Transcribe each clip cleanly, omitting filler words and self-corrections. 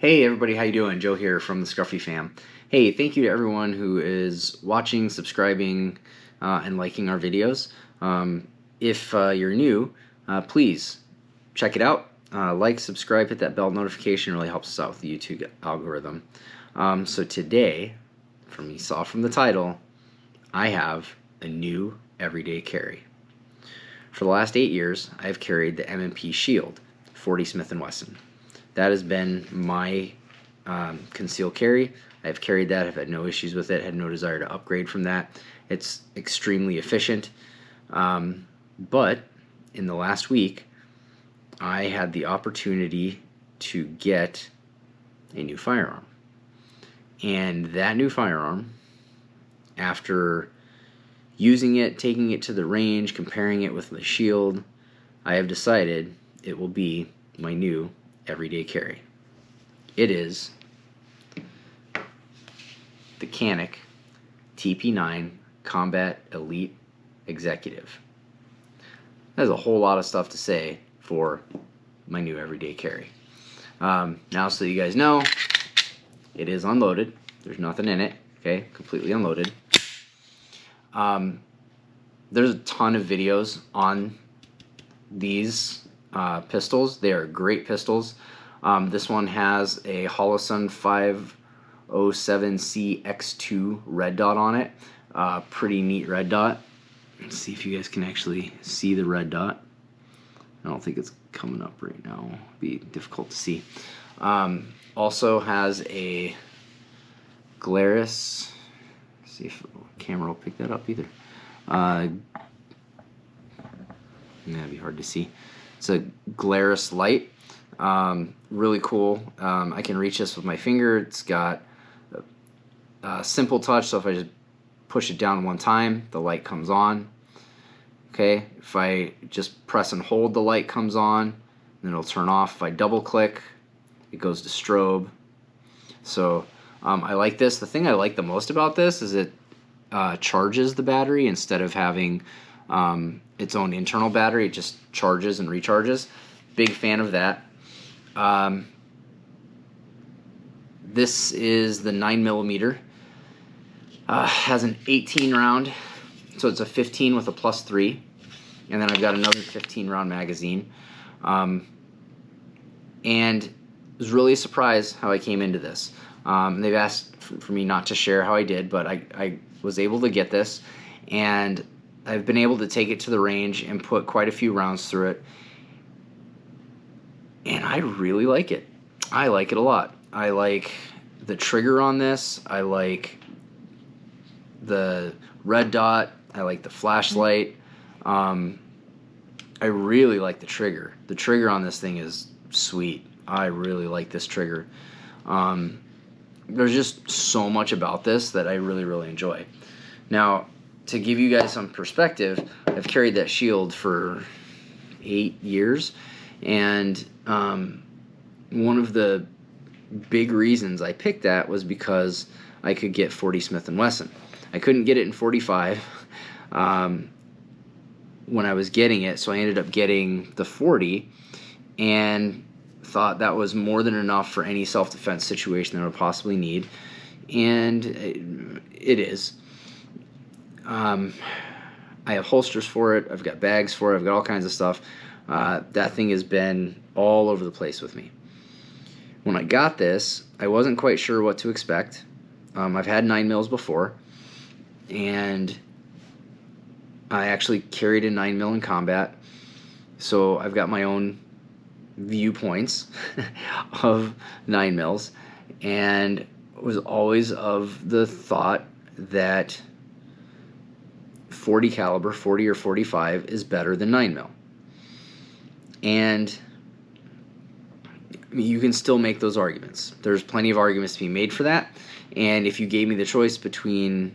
Hey everybody, how you doing? Joe here from the Scruffy fam. Hey, thank you to everyone who is watching, subscribing, and liking our videos. If you're new, please check it out. Like, subscribe, hit that bell notification. Really helps us out with the YouTube algorithm. So today, from you saw from the title, I have a new everyday carry. For the last 8 years, I've carried the M&P Shield 40 Smith & Wesson. That has been my concealed carry. I've carried that. I've had no issues with it. Had no desire to upgrade from that. It's extremely efficient. But in the last week, I had the opportunity to get a new firearm. And that new firearm, after using it, taking it to the range, comparing it with the Shield, I have decided it will be my new everyday carry. It is the Canik TP9 Combat Elite Executive. There's a whole lot of stuff to say for my new everyday carry. Now, so you guys know, it is unloaded. There's nothing in it. Okay, completely unloaded. There's a ton of videos on these pistols. They are great pistols. This one has a Holosun 507C X2 red dot on it. Pretty neat red dot. Let's see if you guys can actually see the red dot. I don't think it's coming up right now. It'd be difficult to see. Also has a Klarus. See if the camera will pick that up either. That'd be hard to see. It's a Klarus light. Really cool. I can reach this with my finger. It's got a simple touch, so if I just push it down one time, the light comes on. Okay, if I just press and hold, the light comes on, then it'll turn off. If I double click, it goes to strobe. So I like this. The thing I like the most about this is it charges the battery instead of having its own internal battery. It just charges and recharges. Big fan of that. This is the 9mm. Has an 18 round, so it's a 15 with a +3, and then I've got another 15 round magazine. And was really surprised how I came into this. They've asked for me not to share how I did, but I was able to get this, and I've been able to take it to the range and put quite a few rounds through it, and I really like it. I like it a lot. I like the trigger on this. I like the red dot. I like the flashlight. I really like the trigger. The trigger on this thing is sweet. I really like this trigger. There's just so much about this that I really, really enjoy. Now, to give you guys some perspective, I've carried that Shield for 8 years, and one of the big reasons I picked that was because I could get 40 Smith & Wesson. I couldn't get it in 45 when I was getting it, so I ended up getting the 40 and thought that was more than enough for any self-defense situation that I would possibly need, and it is. I have holsters for it. I've got bags for it. I've got all kinds of stuff. That thing has been all over the place with me. When I got this, I wasn't quite sure what to expect. I've had 9mm before, and I actually carried a 9mm in combat, so I've got my own viewpoints of 9mm, and was always of the thought that 40 caliber, 40 or 45 is better than 9mm. And you can still make those arguments. There's plenty of arguments to be made for that. And if you gave me the choice between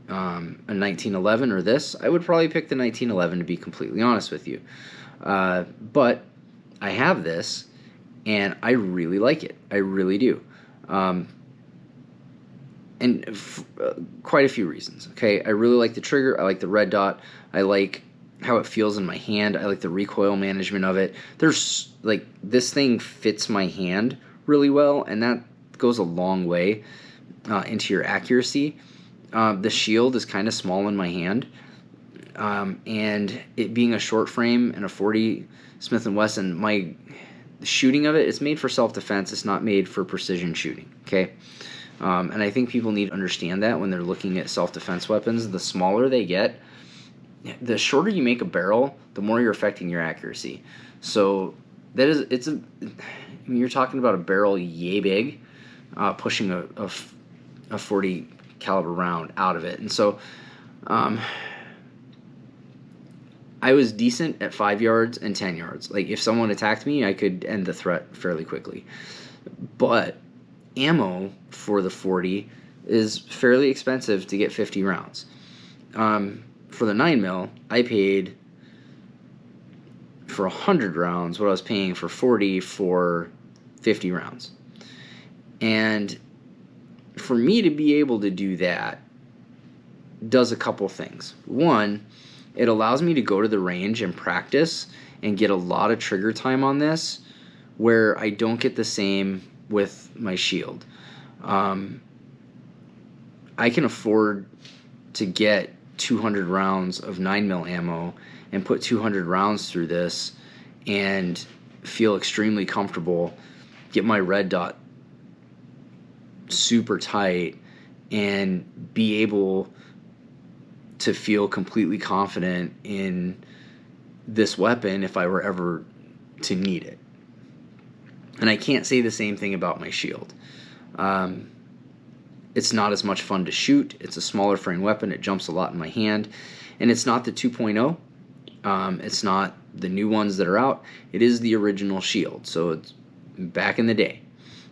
a 1911 or this, I would probably pick the 1911, to be completely honest with you. But I have this, and I really like it. I really do. And quite a few reasons. Okay, I really like the trigger. I like the red dot. I like how it feels in my hand. I like the recoil management of it. There's like, this thing fits my hand really well, and that goes a long way into your accuracy. The shield is kind of small in my hand, and it being a short frame and a 40 Smith & Wesson, my shooting of it, it's made for self-defense. It's not made for precision shooting, okay? And I think people need to understand that when they're looking at self-defense weapons. The smaller they get, the shorter you make a barrel, the more you're affecting your accuracy. So that is, I mean, you're talking about a barrel yay big, pushing a 40 caliber round out of it. And so I was decent at 5 yards and 10 yards. Like, if someone attacked me, I could end the threat fairly quickly. But ammo for the 40 is fairly expensive to get 50 rounds. For the 9mm, I paid for 100 rounds what I was paying for 40 for 50 rounds. And for me to be able to do that does a couple things. One, it allows me to go to the range and practice and get a lot of trigger time on this, where I don't get the same with my shield. I can afford to get 200 rounds of 9mm ammo and put 200 rounds through this and feel extremely comfortable, get my red dot super tight, and be able to feel completely confident in this weapon if I were ever to need it. And I can't say the same thing about my shield. It's not as much fun to shoot. It's a smaller frame weapon. It jumps a lot in my hand. And it's not the 2.0. It's not the new ones that are out. It is the original shield. So it's back in the day.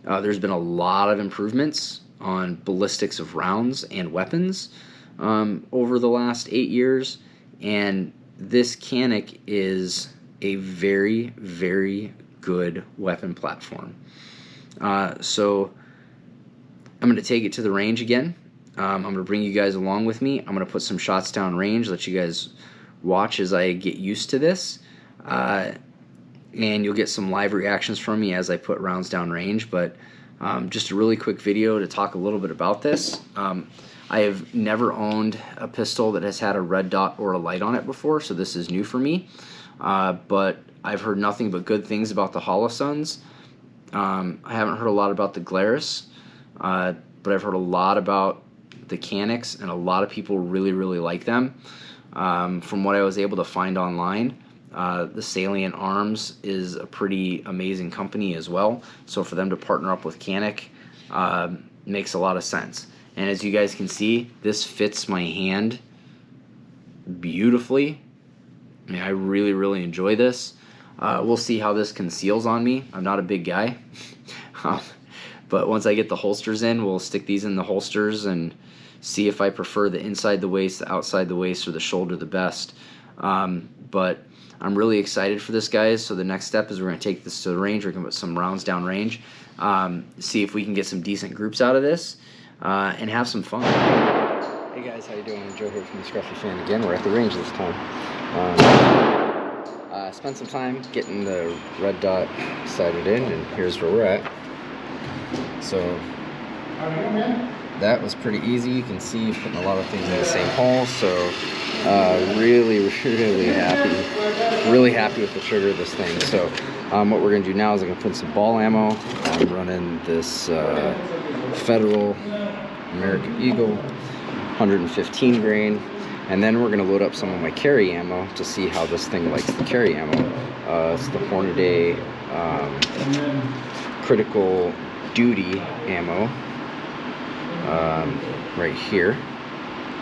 There's been a lot of improvements on ballistics of rounds and weapons over the last 8 years. And this Canik is a very, very good weapon platform. So I'm going to take it to the range again. I'm going to bring you guys along with me. I'm going to put some shots down range, let you guys watch as I get used to this. And you'll get some live reactions from me as I put rounds down range. But just a really quick video to talk a little bit about this. I have never owned a pistol that has had a red dot or a light on it before, so this is new for me. But I've heard nothing but good things about the Holosuns. I haven't heard a lot about the Klarus, but I've heard a lot about the Caniks, and a lot of people really, really like them. From what I was able to find online, the Salient Arms is a pretty amazing company as well, so for them to partner up with Canik makes a lot of sense. And as you guys can see, this fits my hand beautifully. I mean, I really, really enjoy this. We'll see how this conceals on me. I'm not a big guy. But once I get the holsters in, we'll stick these in the holsters and see if I prefer the inside the waist, the outside the waist, or the shoulder the best. But I'm really excited for this, guys. So the next step is we're going to take this to the range. We're going to put some rounds down range, see if we can get some decent groups out of this, and have some fun. Hey guys, how you doing? Joe here from the Scruffy Fan again. We're at the range this time. Spent some time getting the red dot sighted in, and here's where we're at. So that was pretty easy. You can see putting a lot of things in the same hole. So really, really happy with the trigger of this thing. So what we're gonna do now is I'm gonna put some ball ammo. I'm running this Federal American Eagle 115 grain. And then we're going to load up some of my carry ammo to see how this thing likes the carry ammo. It's the Hornady Critical Duty ammo right here.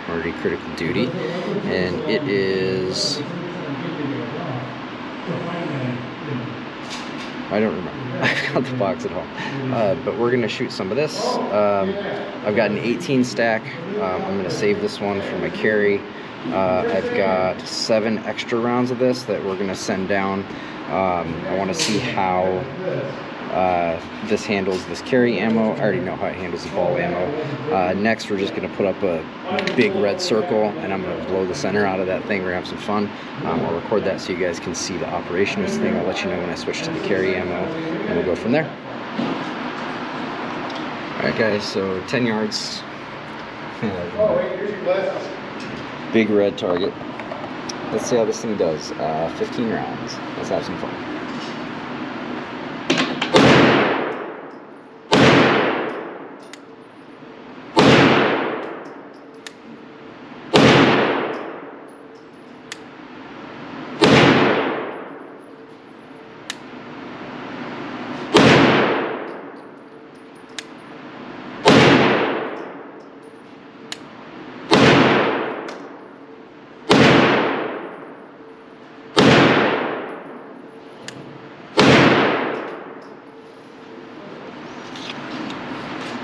Hornady Critical Duty. And it is... I don't remember. I've got the box at home. But we're going to shoot some of this. I've got an 18 stack. I'm going to save this one for my carry. I've got 7 extra rounds of this that we're going to send down. I want to see how this handles this carry ammo. I already know how it handles the ball ammo. Next, we're just going to put up a big red circle, and I'm going to blow the center out of that thing. We're going to have some fun. I'll record that so you guys can see the operation of this thing. I'll let you know when I switch to the carry ammo, and we'll go from there. Alright guys, so 10 yards. Oh wait, here's your glasses. Big red target. Let's see how this thing does. 15 rounds. Let's have some fun.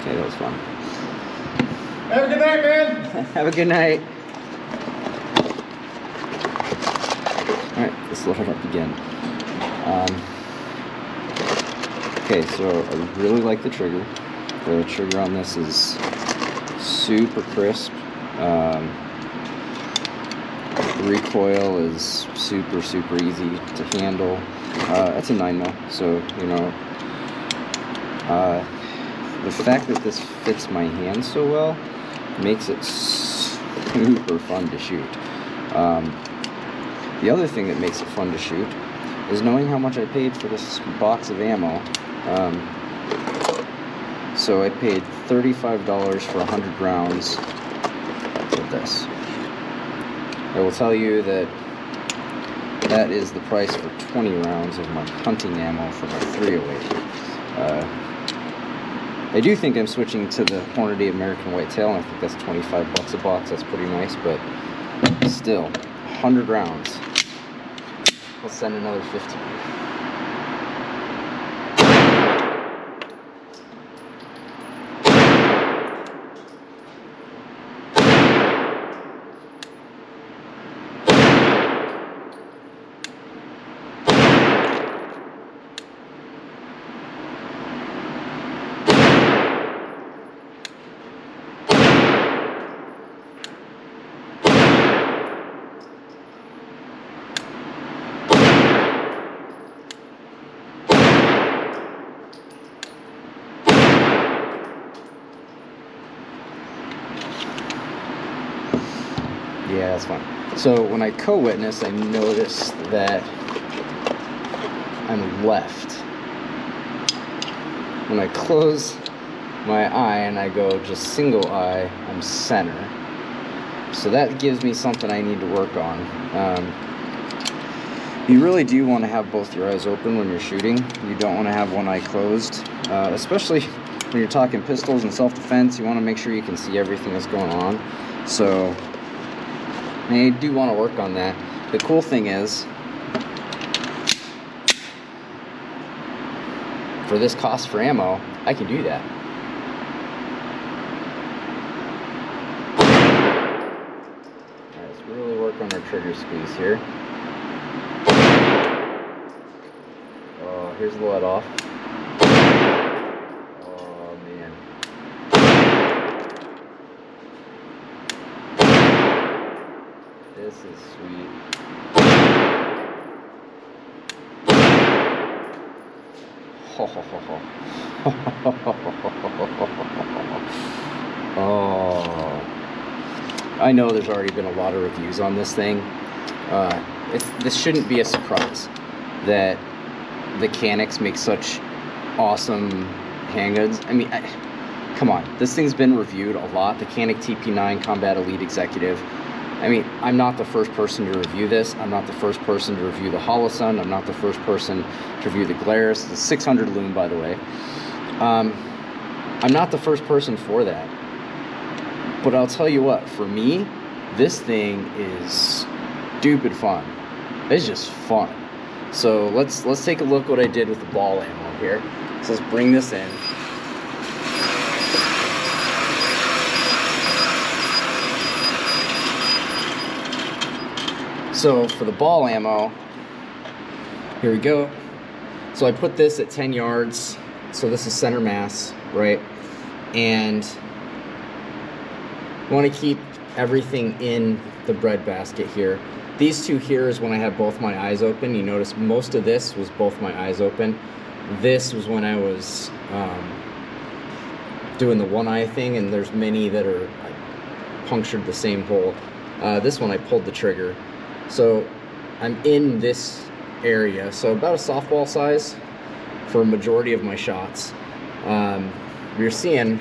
Okay, that was fun. Have a good night, man. Have a good night. Alright, let's load it up again. Okay, so I really like the trigger. The trigger on this is super crisp. The recoil is super easy to handle. It's a 9mm, so you know. The fact that this fits my hand so well makes it super fun to shoot. The other thing that makes it fun to shoot is knowing how much I paid for this box of ammo. So I paid $35 for 100 rounds of this. I will tell you that that is the price for 20 rounds of my hunting ammo for my 308. I do think I'm switching to the Hornady American Whitetail, and I think that's 25 bucks a box. That's pretty nice, but still, 100 rounds. Let's send another 15. Yeah, that's fine. So when I co-witness, I notice that I'm left. When I close my eye and I go just single eye, I'm center. So that gives me something I need to work on. You really do want to have both your eyes open when you're shooting. You don't want to have one eye closed, especially when you're talking pistols and self-defense. You want to make sure you can see everything that's going on. So I do want to work on that. The cool thing is, for this cost for ammo, I can do that. Alright, let's really work on our trigger squeeze here. Oh, here's the let off. Oh man. This is sweet. Oh, I know there's already been a lot of reviews on this thing. This shouldn't be a surprise that the Caniks make such awesome handguns. I mean, come on, this thing's been reviewed a lot. The Canik TP9 Combat Elite Executive. I mean, I'm not the first person to review this. I'm not the first person to review the Holosun. I'm not the first person to review the Klarus. It's a 600 lume, by the way. I'm not the first person for that. But I'll tell you what, for me, this thing is stupid fun. It's just fun. So let's take a look what I did with the ball ammo here. So let's bring this in. So for the ball ammo, here we go. So I put this at 10 yards. So this is center mass, right? And I want to keep everything in the bread basket here. These two here is when I have both my eyes open. You notice most of this was both my eyes open. This was when I was doing the one eye thing, and there's many that are punctured the same hole. This one I pulled the trigger, so I'm in this area, so about a softball size for a majority of my shots. We're seeing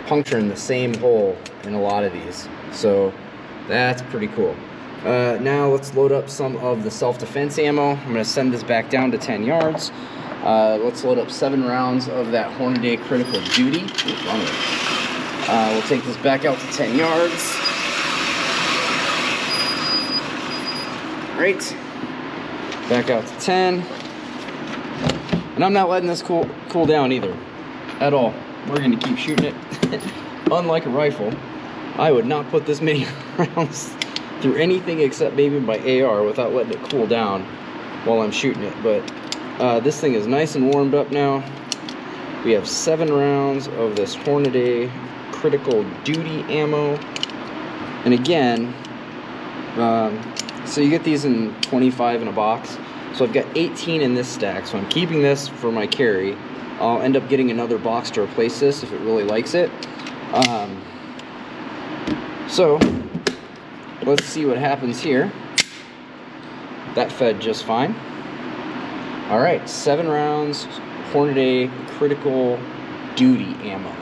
puncturing the same hole in a lot of these, so that's pretty cool. Now let's load up some of the self-defense ammo. I'm going to send this back down to 10 yards. Let's load up 7 rounds of that Hornady Critical Duty. We'll take this back out to 10 yards. Right, back out to 10. And I'm not letting this cool down either, at all. We're going to keep shooting it. Unlike a rifle, I would not put this many rounds through anything except maybe my AR without letting it cool down while I'm shooting it. But this thing is nice and warmed up now. We have 7 rounds of this Hornady Critical Duty ammo. And again, so you get these in 25 in a box. So I've got 18 in this stack, so I'm keeping this for my carry. I'll end up getting another box to replace this if it really likes it. So let's see what happens here. That fed just fine. All right, 7 rounds Hornady Critical Duty ammo.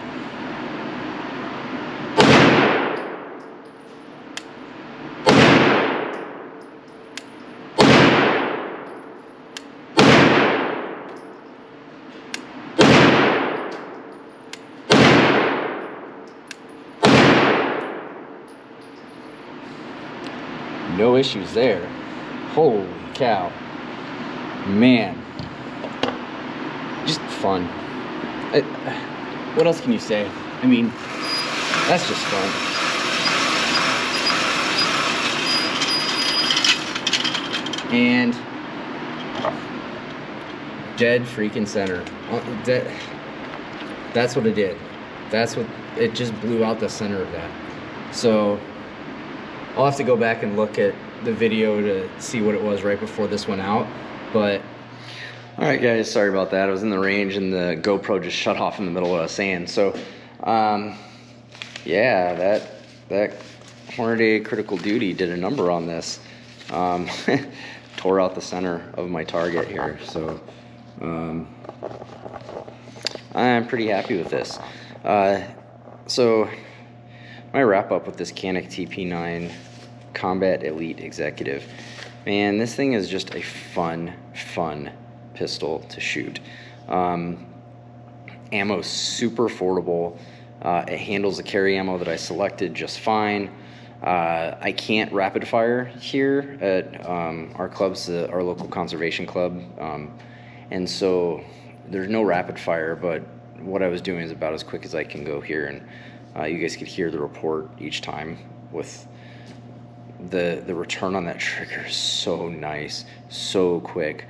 No issues there. Holy cow. Man. Just fun. What else can you say? I mean, that's just fun. And dead freaking center. That's what it did. That's what it just blew out the center of that. So I'll have to go back and look at the video to see what it was right before this went out. But alright guys, sorry about that. I was in the range and the GoPro just shut off in the middle of what I was saying. So yeah, that Hornady Critical Duty did a number on this. Tore out the center of my target here. So I'm pretty happy with this. So my wrap up with this Canik TP9 Combat Elite Executive. Man, this thing is just a fun pistol to shoot. Ammo's super affordable. It handles the carry ammo that I selected just fine. I can't rapid fire here at our clubs, our local conservation club, and so there's no rapid fire, but what I was doing is about as quick as I can go here, and you guys could hear the report each time with the return on that trigger is so nice, so quick.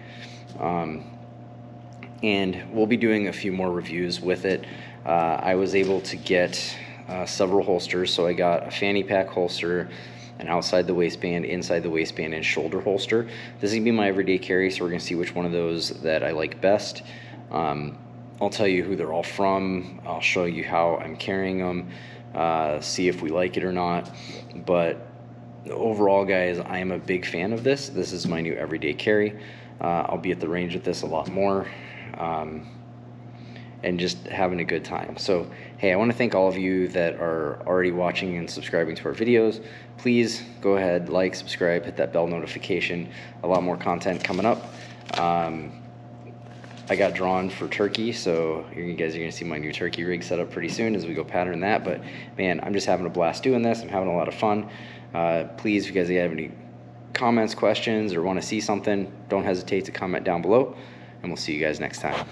And we'll be doing a few more reviews with it. I was able to get several holsters, so I got a fanny pack holster, an outside the waistband, inside the waistband, and shoulder holster. This is gonna be my everyday carry, so we're gonna see which one of those that I like best. I'll tell you who they're all from. I'll show you how I'm carrying them, see if we like it or not. But overall, guys, I am a big fan of this. This is my new everyday carry. I'll be at the range with this a lot more, and just having a good time. So hey, I want to thank all of you that are already watching and subscribing to our videos. Please go ahead, like, subscribe, hit that bell notification. A lot more content coming up. I got drawn for turkey, so you guys are going to see my new turkey rig set up pretty soon as we go pattern that. But man, I'm just having a blast doing this. I'm having a lot of fun. Please, if you guys have any comments, questions, or want to see something, don't hesitate to comment down below, and we'll see you guys next time.